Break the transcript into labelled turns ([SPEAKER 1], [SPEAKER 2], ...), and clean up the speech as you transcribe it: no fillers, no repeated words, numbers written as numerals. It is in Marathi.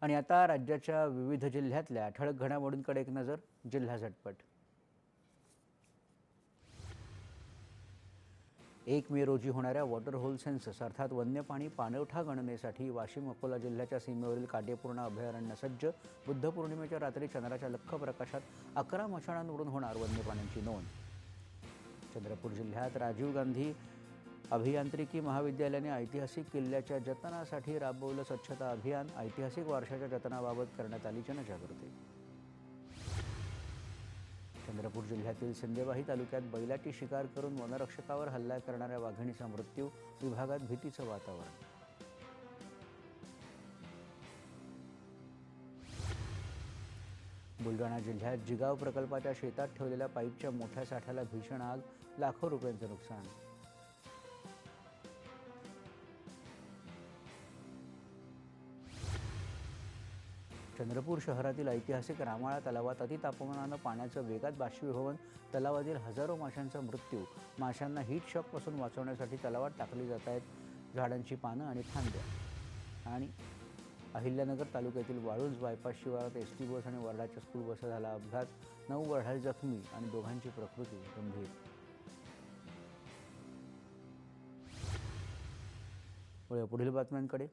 [SPEAKER 1] आणि आता राज्याच्या विविध जिल्ह्यातल्या ठळक घडामोडींकडे एक नजर. जिल्हा झटपट. 1 मे रोजी होणाऱ्या वॉटर होल सेन्सस अर्थात वन्य पाणी पाणवठा गणनेसाठी वाशिम अकोला जिल्ह्याच्या सीमेवरील काटेपूर्णा अभयारण्य सज्ज. बुद्ध पौर्णिमेच्या रात्री चंद्राच्या लख्ख प्रकाशात 11 मशाणांवरून होणार वन्य प्राण्यांची नोंद. चंद्रपूर जिल्ह्यात राजीव गांधी अभियांत्रिकी महाविद्यालयाने ऐतिहासिक किल्ल्याच्या जतनासाठी राबवलं स्वच्छता अभियान. ऐतिहासिक वारशाच्या जतनाबाबत करण्यात आली जनजागृती. चंद्रपूर जिल्ह्यातील सिंदेवाही तालुक्यात बैलाची शिकार करून वनरक्षकावर हल्ला करणाऱ्या वाघिणीचा मृत्यू. विभागात भीतीचं वातावरण. बुलढाणा जिल्ह्यात जिगाव प्रकल्पाच्या शेतात ठेवलेल्या पाईपच्या मोठ्या साठ्याला भीषण आग. लाखो रुपयांचं नुकसान. चंद्रपूर शहरातील ऐतिहासिक रामाळा तलावात अतितापमानानं पाण्याचं वेगात बाष्पीभवन. तलावातील हजारो माशांचा मृत्यू. माशांना हीट शॉकपासून वाचवण्यासाठी तलावात टाकली जात आहेत झाडांची पानं आणि फांद्या. आणि अहिल्यानगर तालुक्यातील वाळूंज बायपास शिवारात एसटी बस आणि वर्धाच्या स्कूल बसचा झाला अपघात. 9 वर्धाळ जखमी आणि दोघांची प्रकृती गंभीर. पुढील बातम्यांकडे.